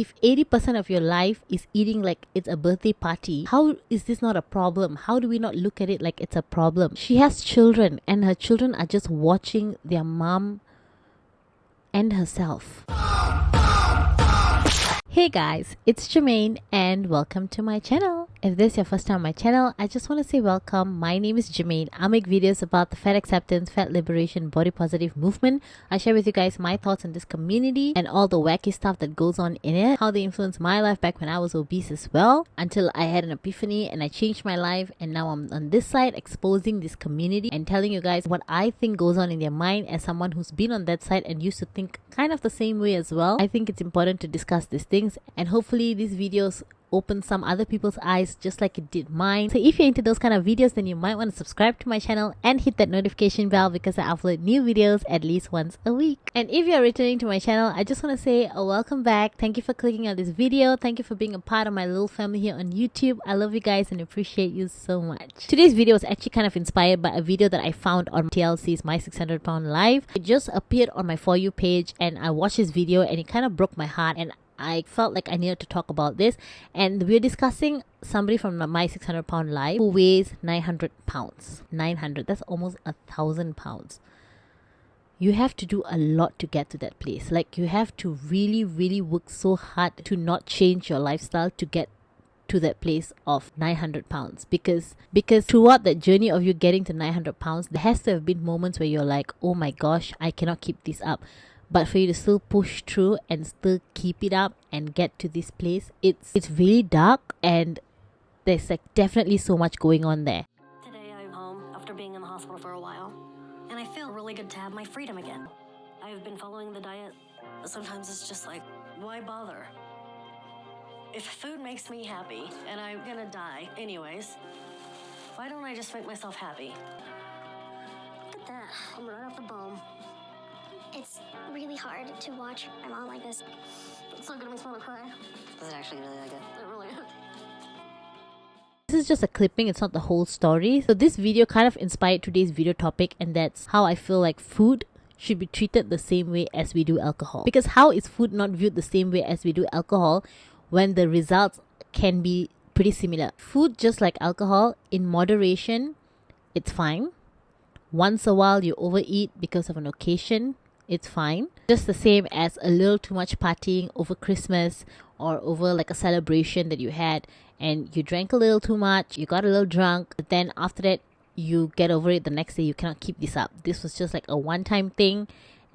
If 80% of your life is eating like it's a birthday party, how is this not a problem? How do we not look at it like it's a problem? She has children and her children are just watching their mom and herself. Hey guys, it's Jermaine and welcome to my channel. If this is your first time on my channel, I just want to say welcome. My name is Jermaine. I make videos about the fat acceptance, fat liberation, body positive movement. I share with you guys my thoughts on this community and all the wacky stuff that goes on in it, how they influenced my life back when I was obese as well, until I had an epiphany and I changed my life, and now I'm on this side exposing this community and telling you guys what I think goes on in their mind as someone who's been on that side and used to think kind of the same way as well. I think it's important to discuss these things, and hopefully these videos open some other people's eyes just like it did mine. So if you're into those kind of videos, then you might want to subscribe to my channel and hit that notification bell because I upload new videos at least once a week. And if you're returning to my channel, I just want to say welcome back. Thank you for clicking on this video. Thank you for being a part of my little family here on YouTube. I love you guys and appreciate you so much. Today's video was actually kind of inspired by a video that I found on TLC's My 600 Pound Life. It just appeared on my For You page and I watched this video and it kind of broke my heart, and I felt like I needed to talk about this. And we're discussing somebody from My 600 Pound Life who weighs 900 pounds. 900, that's almost 1,000 pounds. You have to do a lot to get to that place. Like, you have to really work so hard to not change your lifestyle to get to that place of 900 pounds. Because throughout that journey of you getting to 900 pounds, there has to have been moments where you're like, oh my gosh, I cannot keep this up. But for you to still push through and still keep it up and get to this place, it's really dark, and there's like definitely so much going on there. Today I'm home after being in the hospital for a while, and I feel really good to have my freedom again. I've been following the diet, but sometimes it's just like, why bother? If food makes me happy, and I'm gonna die anyways, why don't I just make myself happy? Look at that, I'm right off the bone. It's really hard to watch my mom like this. It's so gonna make me want to cry. Is it actually really that good? It really is. This is just a clipping, it's not the whole story. So this video kind of inspired today's video topic, and that's how I feel like food should be treated the same way as we do alcohol. Because how is food not viewed the same way as we do alcohol when the results can be pretty similar? Food, just like alcohol, in moderation, it's fine. Once a while you overeat because of an occasion, it's fine. Just the same as a little too much partying over Christmas or over like a celebration that you had and you drank a little too much, you got a little drunk, but then after that you get over it the next day. You cannot keep this up. This was just like a one-time thing,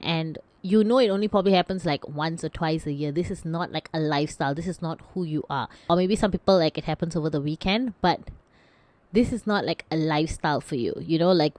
and you know it only probably happens like once or twice a year. This is not like a lifestyle. This is not who you are. Or maybe some people like it happens over the weekend, but this is not like a lifestyle for you. You know, like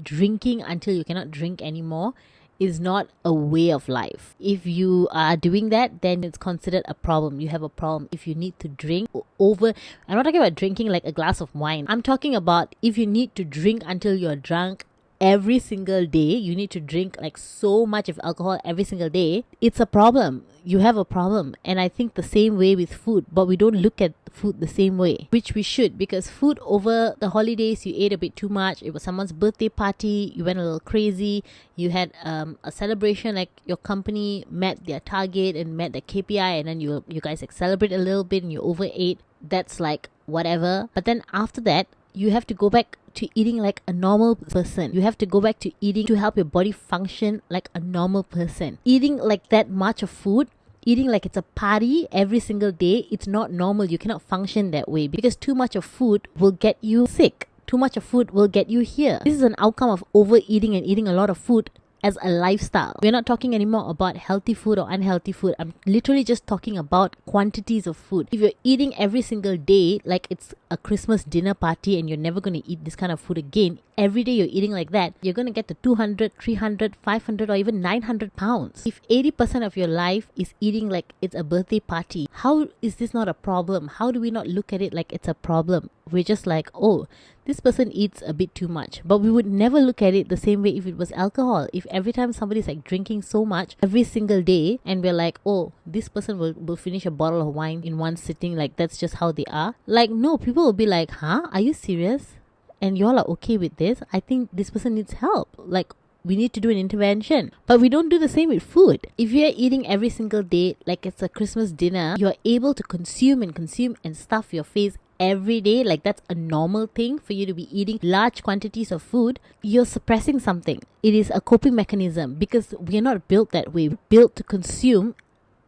drinking until you cannot drink anymore is not a way of life. If you are doing that, then it's considered a problem. You have a problem. If you need to drink over, I'm not talking about drinking like a glass of wine. I'm talking about if you need to drink until you're drunk every single day, you need to drink like so much of alcohol every single day, it's a problem. You have a problem. And I think the same way with food, but we don't look at food the same way, which we should, because food over the holidays, you ate a bit too much. It was someone's birthday party, you went a little crazy, you had a celebration, like your company met their target and met the KPI, and then you guys like celebrate a little bit and you overate. That's like whatever. But then after that, you have to go back to eating like a normal person. You have to go back to eating to help your body function like a normal person. Eating like that much of food, eating like it's a party every single day, it's not normal. You cannot function that way because too much of food will get you sick. Too much of food will get you here. This is an outcome of overeating and eating a lot of food as a lifestyle. We're not talking anymore about healthy food or unhealthy food. I'm literally just talking about quantities of food. If you're eating every single day like it's a Christmas dinner party and you're never going to eat this kind of food again, every day you're eating like that, you're going to get to 200, 300, 500 or even 900 pounds. If 80% of your life is eating like it's a birthday party, how is this not a problem? How do we not look at it like it's a problem? We're just like, oh, this person eats a bit too much. But we would never look at it the same way if it was alcohol. If every time somebody's like drinking so much every single day and we're like, oh, this person will finish a bottle of wine in one sitting, like that's just how they are. Like, no, people will be like, huh? Are you serious? And y'all are okay with this? I think this person needs help. Like, we need to do an intervention. But we don't do the same with food. If you're eating every single day like it's a Christmas dinner, you're able to consume and stuff your face every day, like that's a normal thing for you to be eating large quantities of food, you're suppressing something. It is a coping mechanism because we're not built that way. We're built to consume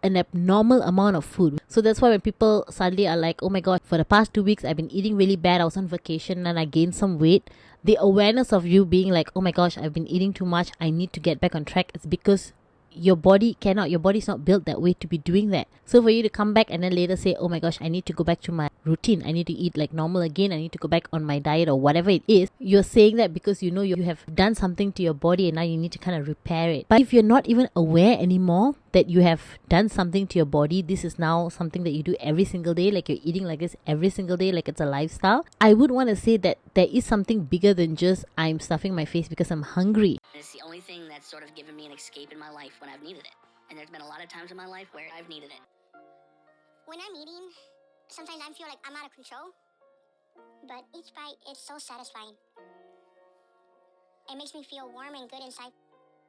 an abnormal amount of food. So that's why when people suddenly are like, oh my god, for the past 2 weeks I've been eating really bad, I was on vacation and I gained some weight, the awareness of you being like, oh my gosh, I've been eating too much, I need to get back on track, it's because your body's not built that way to be doing that. So for you to come back and then later say, oh my gosh, I need to go back to my routine, I need to eat like normal again, I need to go back on my diet or whatever it is, you're saying that because you know you have done something to your body and now you need to kind of repair it. But if you're not even aware anymore that you have done something to your body, this is now something that you do every single day, like you're eating like this every single day, like it's a lifestyle, I would want to say that there is something bigger than just I'm stuffing my face because I'm hungry. It's the only thing that's sort of given me an escape in my life when I've needed it. And there's been a lot of times in my life where I've needed it. When I'm eating, sometimes I feel like I'm out of control, but each bite is so satisfying. It makes me feel warm and good inside,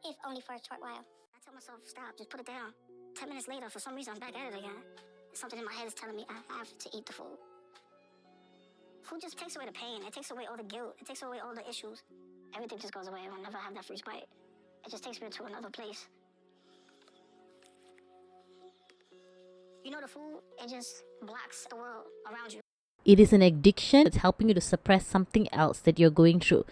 if only for a short while. I tell myself, stop, just put it down. 10 minutes later, for some reason, I'm back at it again. Something in my head is telling me I have to eat the food. Food just takes away the pain. It takes away all the guilt. It takes away all the issues. Everything just goes away whenever I have that first bite. It just takes me to another place. You know, the food, it just blocks the world around you. It is an addiction. It's helping you to suppress something else that you're going through.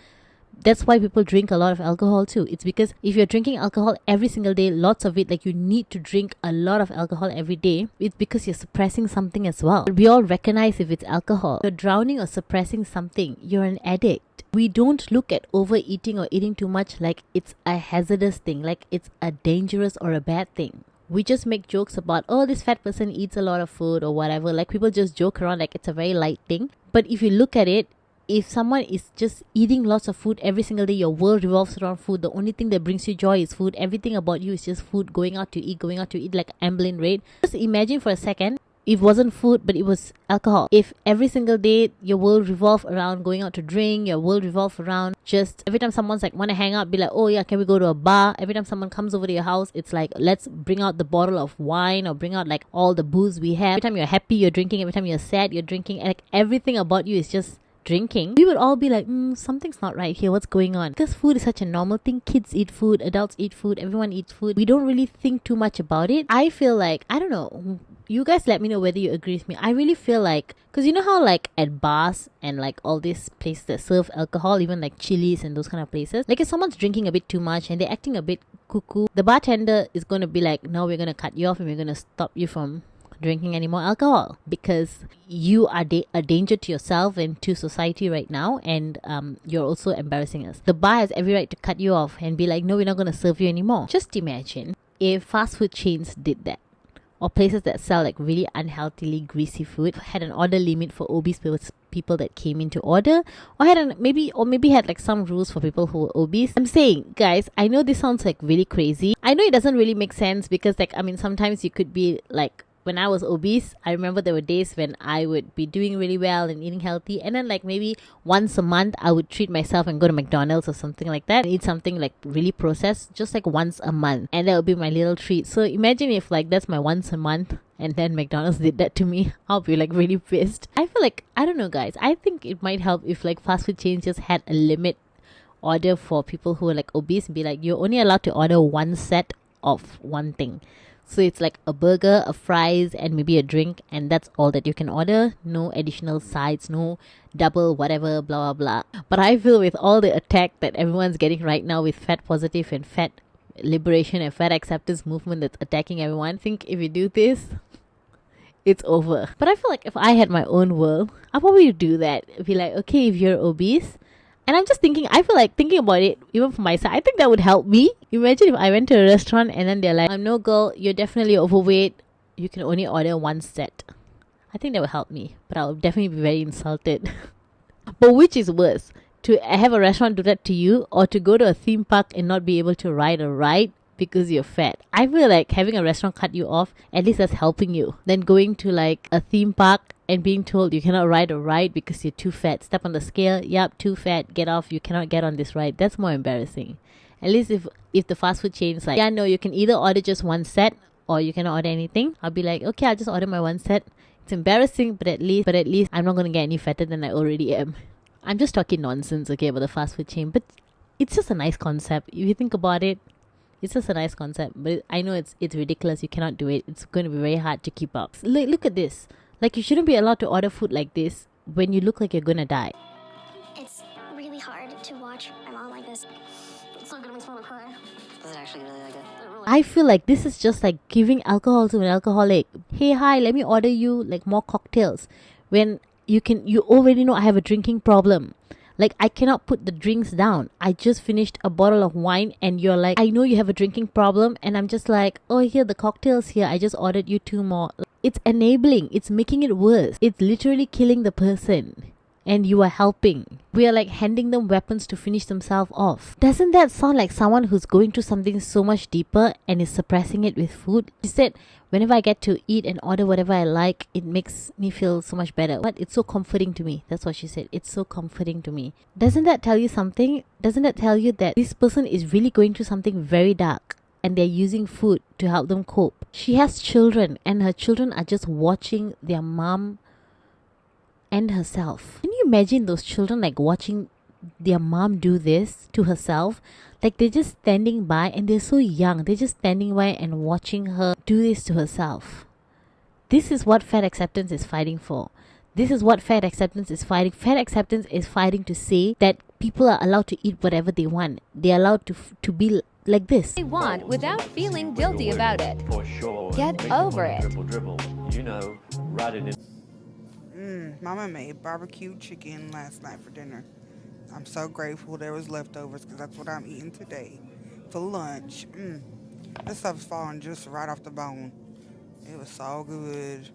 That's why people drink a lot of alcohol too. It's because if you're drinking alcohol every single day, lots of it, like you need to drink a lot of alcohol every day, it's because you're suppressing something as well. We all recognize if it's alcohol. You're drowning or suppressing something. You're an addict. We don't look at overeating or eating too much like it's a hazardous thing, like it's a dangerous or a bad thing. We just make jokes about, oh, this fat person eats a lot of food or whatever. Like people just joke around like it's a very light thing. But if you look at it, if someone is just eating lots of food every single day, your world revolves around food. The only thing that brings you joy is food. Everything about you is just food, going out to eat like ambulance rate. Just imagine for a second, it wasn't food, but it was alcohol. If every single day your world revolved around going out to drink, your world revolved around just every time someone's like want to hang out, be like, oh yeah, can we go to a bar? Every time someone comes over to your house, it's like, let's bring out the bottle of wine or bring out like all the booze we have. Every time you're happy, you're drinking. Every time you're sad, you're drinking. And like everything about you is just drinking. We would all be like, something's not right here, what's going on? Because food is such a normal thing. Kids eat food, adults eat food, everyone eats food. We don't really think too much about it. I feel like, I don't know, you guys let me know whether you agree with me. I really feel like, because you know how like at bars and like all these places that serve alcohol, even like Chili's and those kind of places, like if someone's drinking a bit too much and they're acting a bit cuckoo, the bartender is going to be like, no, we're going to cut you off and we're going to stop you from drinking any more alcohol because you are a danger to yourself and to society right now, and you're also embarrassing us. The bar has every right to cut you off and be like, no, we're not going to serve you anymore. Just imagine if fast food chains did that, or places that sell like really unhealthily greasy food had an order limit for obese people that came in to order, or maybe had like some rules for people who were obese. I'm saying, guys, I know this sounds like really crazy. I know it doesn't really make sense because like, I mean, sometimes you could be like, when I was obese, I remember there were days when I would be doing really well and eating healthy, and then like maybe once a month I would treat myself and go to McDonald's or something like that, eat something like really processed just like once a month, and that would be my little treat. So imagine if like that's my once a month and then McDonald's did that to me. I'll be like really pissed. I feel like, I don't know guys, I think it might help if like fast food chains just had a limit order for people who are like obese and be like, you're only allowed to order one set of one thing. So it's like a burger, a fries, and maybe a drink, and that's all that you can order. No additional sides, no double whatever, blah, blah, blah. But I feel with all the attack that everyone's getting right now with fat positive and fat liberation and fat acceptance movement that's attacking everyone, I think if you do this, it's over. But I feel like if I had my own world, I'd probably do that. Be like, okay, if you're obese, and I'm just thinking, I feel like thinking about it, even for myself, I think that would help me. Imagine if I went to a restaurant and then they're like, no girl, you're definitely overweight. You can only order one set. I think that would help me, but I'll definitely be very insulted. But which is worse? To have a restaurant do that to you, or to go to a theme park and not be able to ride a ride because you're fat? I feel like having a restaurant cut you off, at least that's helping you. Then going to like a theme park and being told you cannot ride a ride because you're too fat. Step on the scale, yep, too fat, get off, you cannot get on this ride. That's more embarrassing. At least if the fast food chain is like, yeah, no, you can either order just one set or you cannot order anything, I'll be like, okay, I'll just order my one set. It's embarrassing, but at least I'm not going to get any fatter than I already am. I'm just talking nonsense, okay, about the fast food chain, but it's just a nice concept. If you think about it, it's just a nice concept. But I know it's ridiculous. You cannot do it. It's going to be very hard to keep up. Look at this. Like, you shouldn't be allowed to order food like this when you look like you're going to die. It's really hard to watch my mom like this. It's not gonna make me want to cry. Is it actually really like it? I feel like this is just like giving alcohol to an alcoholic. Hey, hi, let me order you like more cocktails. When you already know I have a drinking problem. Like, I cannot put the drinks down. I just finished a bottle of wine and you're like, I know you have a drinking problem. And I'm just like, oh, here, the cocktails here. I just ordered you 2 more. It's enabling. It's making it worse. It's literally killing the person. And you are helping. We are like handing them weapons to finish themselves off. Doesn't that sound like someone who's going through something so much deeper and is suppressing it with food? She said, whenever I get to eat and order whatever I like, it makes me feel so much better. But it's so comforting to me. That's what she said. It's so comforting to me. Doesn't that tell you something? Doesn't that tell you that this person is really going through something very dark and they're using food to help them cope? She has children and her children are just watching their mom and herself. Can you imagine those children like watching their mom do this to herself? Like, they're just standing by and they're so young. They're just standing by and watching her do this to herself. This is what fat acceptance is fighting for. This is what fat acceptance is fighting. Fat acceptance is fighting to say that people are allowed to eat whatever they want. They're allowed to be like this. They want without feeling guilty about it. For sure. Get Make over wanna it. Dribble. You know, right in. Mama made barbecue chicken last night for dinner. I'm so grateful there was leftovers because that's what I'm eating today for lunch. This stuff's falling just right off the bone. It was so good.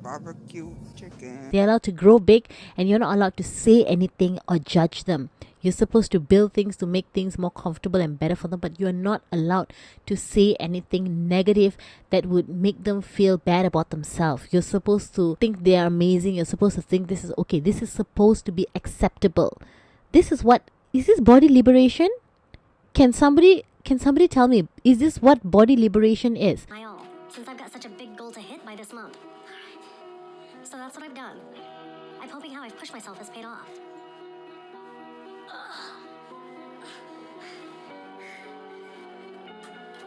Barbecue chicken. They're allowed to grow big and you're not allowed to say anything or judge them. You're supposed to build things to make things more comfortable and better for them, but you're not allowed to say anything negative that would make them feel bad about themselves. You're supposed to think they are amazing. You're supposed to think this is okay. This is supposed to be acceptable. Is this body liberation? Can somebody tell me, is this what body liberation is? My all, since I've got such a big goal to hit by this month. So that's what I've done. I'm hoping how I've pushed myself has paid off.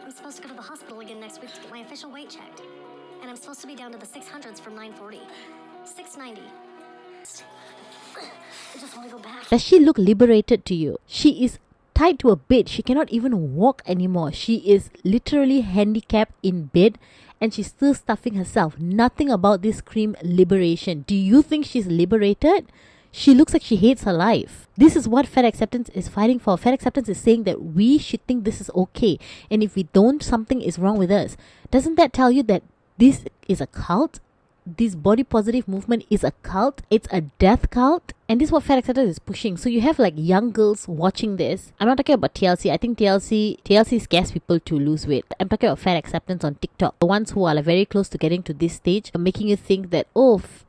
I'm supposed to go to the hospital again next week to get my official weight checked. And I'm supposed to be down to the 600s from 940. 690. I just want to go back. Does she look liberated to you? She is tied to a bed. She cannot even walk anymore. She is literally handicapped in bed and she's still stuffing herself. Nothing about this scream liberation. Do you think she's liberated? She looks like she hates her life. This is what fat acceptance is fighting for. Fat acceptance is saying that we should think this is okay. And if we don't, something is wrong with us. Doesn't that tell you that this is a cult? This body positive movement is a cult. It's a death cult. And this is what fat acceptance is pushing. So you have like young girls watching this. I'm not talking about TLC. I think TLC scares people to lose weight. I'm talking about fat acceptance on TikTok. The ones who are like very close to getting to this stage are making you think that,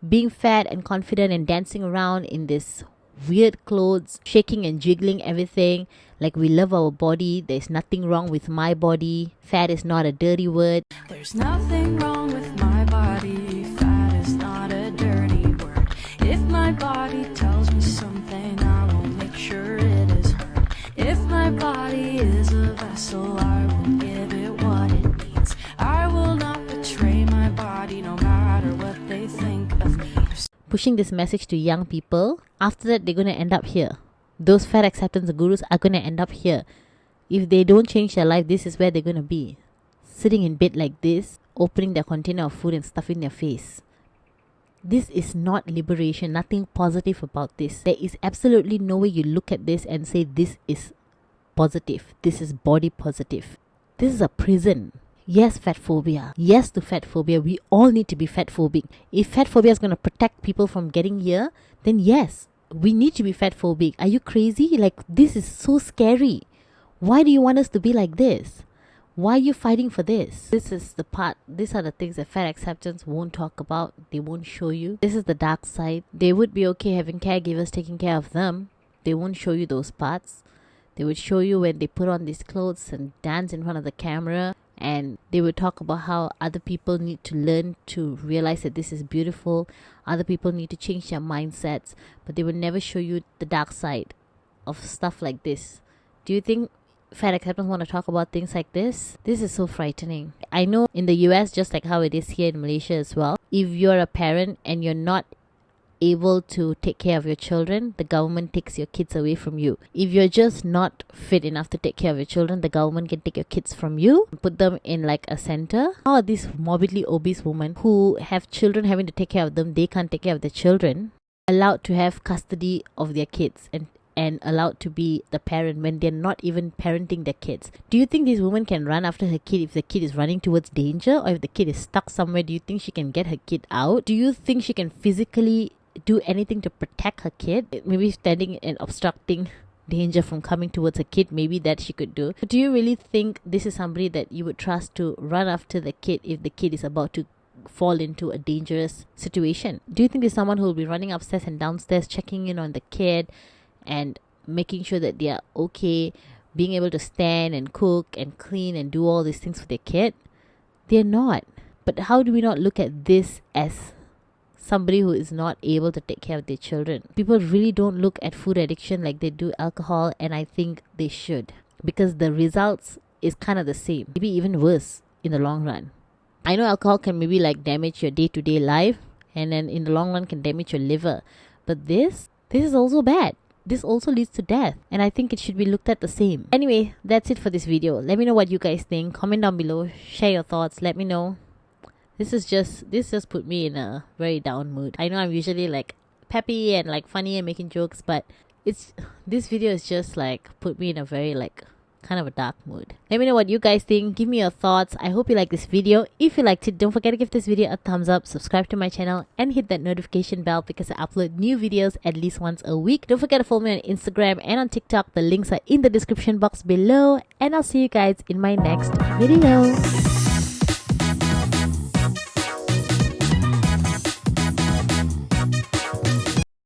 being fat and confident and dancing around in this weird clothes, shaking and jiggling everything, like we love our body. There's nothing wrong with my body. Fat is not a dirty word. There's nothing wrong with my body. Fat is not a dirty word. If my body tells me something, I will make sure it is heard. If my body is a vessel, I will give it what it needs. I will not betray my body, no matter what they think of me. Pushing this message to young people. After that, they're going to end up here. Those fat acceptance gurus are going to end up here. If they don't change their life, this is where they're going to be. Sitting in bed like this, opening their container of food and stuffing their face. This is not liberation. Nothing positive about this. There is absolutely no way you look at this and say this is positive. This is body positive. This is a prison. Yes, fat phobia. Yes to fat phobia. We all need to be fat phobic. If fat phobia is going to protect people from getting here, then yes, we need to be fat phobic. Are you crazy? Like, this is so scary. Why do you want us to be like this? Why are you fighting for this? This is the part. These are the things that fat acceptance won't talk about. They won't show you. This is the dark side. They would be okay having caregivers taking care of them. They won't show you those parts. They would show you when they put on these clothes and dance in front of the camera, and they would talk about how other people need to learn to realize that this is beautiful. Other people need to change their mindsets, but they would never show you the dark side of stuff like this. Do you think fat acceptance want to talk about things like this? This is so frightening. I know in the US, just like how it is here in Malaysia as well, if you're a parent and you're not able to take care of your children, the government takes your kids away from you. If you're just not fit enough to take care of your children, the government can take your kids from you, put them in like a center. How are these morbidly obese women who have children having to take care of them, they can't take care of their children, allowed to have custody of their kids and allowed to be the parent when they're not even parenting their kids? Do you think this woman can run after her kid if the kid is running towards danger, or if the kid is stuck somewhere? Do you think she can get her kid out? Do you think she can physically do anything to protect her kid? Maybe standing and obstructing danger from coming towards her kid, maybe that she could do. But do you really think this is somebody that you would trust to run after the kid if the kid is about to fall into a dangerous situation? Do you think there's someone who will be running upstairs and downstairs, checking in on the kid and making sure that they are okay, being able to stand and cook and clean and do all these things for their kid? They're not. But how do we not look at this as somebody who is not able to take care of their children? People really don't look at food addiction like they do alcohol, and I think they should, because the results is kind of the same, maybe even worse in the long run. I know alcohol can maybe like damage your day-to-day life, and then in the long run can damage your liver, but this is also bad. This also leads to death, and I think it should be looked at the same. Anyway, that's it for this video. Let me know what you guys think. Comment down below, share your thoughts, let me know. This just put me in a very down mood. I know I'm usually like peppy and like funny and making jokes, but this video is just like put me in a very like kind of a dark mood. Let me know what you guys think. Give me your thoughts. I hope you like this video. If you liked it, don't forget to give this video a thumbs up, subscribe to my channel, and hit that notification bell because I upload new videos at least once a week. Don't forget to follow me on Instagram and on TikTok. The links are in the description box below, and I'll see you guys in my next video.